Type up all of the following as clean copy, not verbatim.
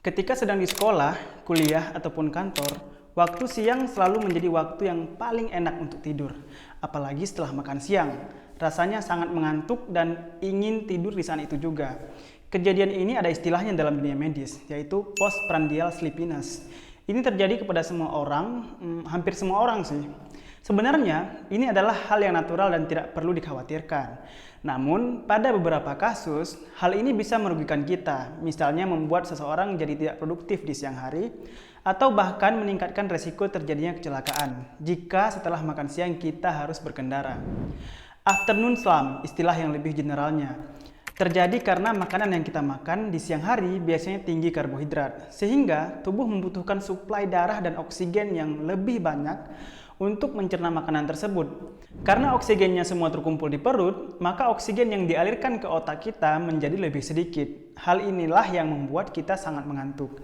Ketika sedang di sekolah, kuliah, ataupun kantor, waktu siang selalu menjadi waktu yang paling enak untuk tidur. Apalagi setelah makan siang. Rasanya sangat mengantuk dan ingin tidur di saat itu juga. Kejadian ini ada istilahnya dalam dunia medis, yaitu postprandial sleepiness. Ini terjadi kepada semua orang, hampir semua orang sih. Sebenarnya, ini adalah hal yang natural dan tidak perlu dikhawatirkan. Namun, pada beberapa kasus, hal ini bisa merugikan kita, misalnya membuat seseorang jadi tidak produktif di siang hari, atau bahkan meningkatkan resiko terjadinya kecelakaan jika setelah makan siang kita harus berkendara. Afternoon slump, istilah yang lebih generalnya, terjadi karena makanan yang kita makan di siang hari biasanya tinggi karbohidrat, sehingga tubuh membutuhkan suplai darah dan oksigen yang lebih banyak untuk mencerna makanan tersebut. Karena oksigennya semua terkumpul di perut, maka oksigen yang dialirkan ke otak kita menjadi lebih sedikit. Hal inilah yang membuat kita sangat mengantuk.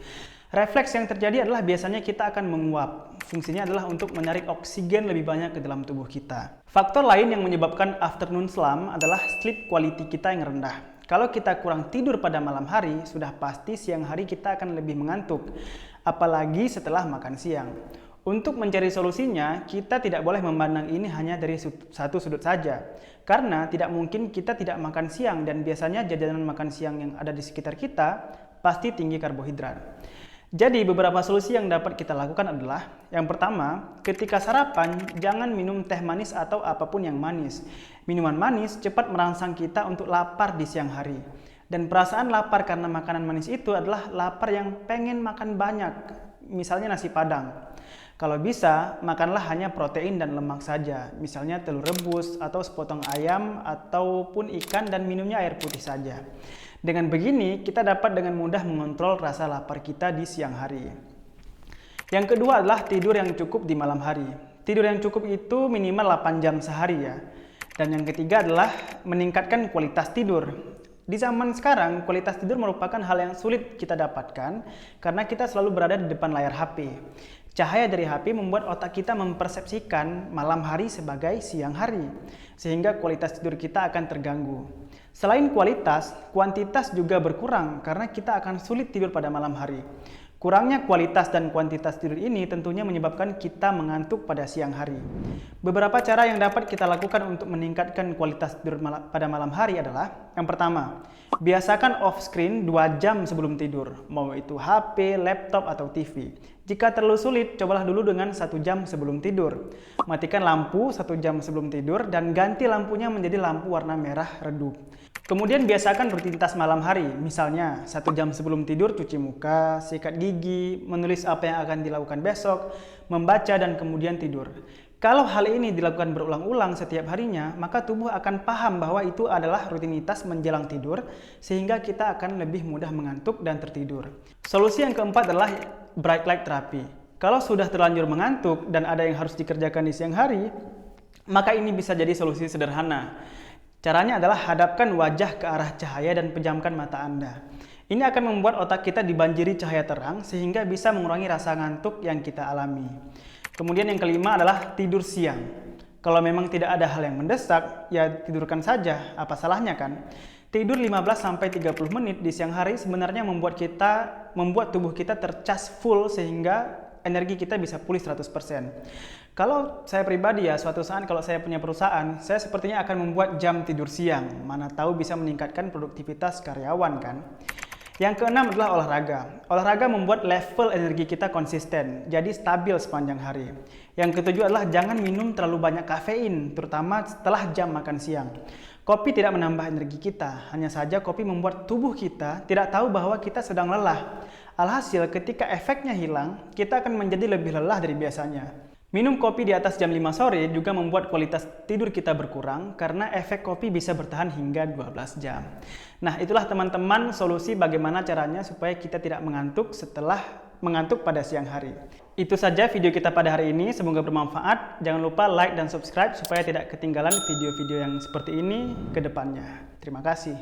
Refleks yang terjadi adalah biasanya kita akan menguap. Fungsinya adalah untuk menarik oksigen lebih banyak ke dalam tubuh kita. Faktor lain yang menyebabkan afternoon slump adalah sleep quality kita yang rendah. Kalau kita kurang tidur pada malam hari, sudah pasti siang hari kita akan lebih mengantuk, apalagi setelah makan siang. Untuk mencari solusinya, kita tidak boleh memandang ini hanya dari satu sudut saja. Karena tidak mungkin kita tidak makan siang dan biasanya jajanan makan siang yang ada di sekitar kita pasti tinggi karbohidrat. Jadi beberapa solusi yang dapat kita lakukan adalah, yang pertama, ketika sarapan jangan minum teh manis atau apapun yang manis. Minuman manis cepat merangsang kita untuk lapar di siang hari. Dan perasaan lapar karena makanan manis itu adalah lapar yang pengen makan banyak, misalnya nasi padang. Kalau bisa, makanlah hanya protein dan lemak saja, misalnya telur rebus atau sepotong ayam ataupun ikan dan minumnya air putih saja. Dengan begini, kita dapat dengan mudah mengontrol rasa lapar kita di siang hari. Yang kedua adalah tidur yang cukup di malam hari. Tidur yang cukup itu minimal 8 jam sehari ya. Dan yang ketiga adalah meningkatkan kualitas tidur. Di zaman sekarang, kualitas tidur merupakan hal yang sulit kita dapatkan karena kita selalu berada di depan layar HP. Cahaya dari HP membuat otak kita mempersepsikan malam hari sebagai siang hari, sehingga kualitas tidur kita akan terganggu. Selain kualitas, kuantitas juga berkurang karena kita akan sulit tidur pada malam hari. Kurangnya kualitas dan kuantitas tidur ini tentunya menyebabkan kita mengantuk pada siang hari. Beberapa cara yang dapat kita lakukan untuk meningkatkan kualitas tidur pada malam hari adalah, yang pertama, biasakan off screen 2 jam sebelum tidur, mau itu HP, laptop, atau TV. Jika terlalu sulit, cobalah dulu dengan 1 jam sebelum tidur. Matikan lampu 1 jam sebelum tidur dan ganti lampunya menjadi lampu warna merah redup. Kemudian biasakan rutinitas malam hari, misalnya 1 jam sebelum tidur cuci muka, sikat gigi, menulis apa yang akan dilakukan besok, membaca, dan kemudian tidur. Kalau hal ini dilakukan berulang-ulang setiap harinya, maka tubuh akan paham bahwa itu adalah rutinitas menjelang tidur, sehingga kita akan lebih mudah mengantuk dan tertidur. Solusi yang keempat adalah bright light therapy. Kalau sudah terlanjur mengantuk dan ada yang harus dikerjakan di siang hari, maka ini bisa jadi solusi sederhana. Caranya adalah hadapkan wajah ke arah cahaya dan pejamkan mata Anda. Ini akan membuat otak kita dibanjiri cahaya terang sehingga bisa mengurangi rasa ngantuk yang kita alami. Kemudian yang kelima adalah tidur siang. Kalau memang tidak ada hal yang mendesak, ya tidurkan saja, apa salahnya kan? Tidur 15-30 menit di siang hari sebenarnya membuat tubuh kita tercas full sehingga energi kita bisa pulih 100%. Kalau saya pribadi ya, suatu saat kalau saya punya perusahaan, saya sepertinya akan membuat jam tidur siang. Mana tahu bisa meningkatkan produktivitas karyawan kan. Yang keenam adalah olahraga. Olahraga membuat level energi kita konsisten, jadi stabil sepanjang hari. Yang ketujuh adalah jangan minum terlalu banyak kafein, terutama setelah jam makan siang. Kopi tidak menambah energi kita, hanya saja kopi membuat tubuh kita tidak tahu bahwa kita sedang lelah. Alhasil ketika efeknya hilang, kita akan menjadi lebih lelah dari biasanya. Minum kopi di atas jam 5 sore juga membuat kualitas tidur kita berkurang karena efek kopi bisa bertahan hingga 12 jam. Nah, itulah teman-teman solusi bagaimana caranya supaya kita tidak mengantuk setelah mengantuk pada siang hari. Itu saja video kita pada hari ini, semoga bermanfaat. Jangan lupa like dan subscribe supaya tidak ketinggalan video-video yang seperti ini ke depannya. Terima kasih.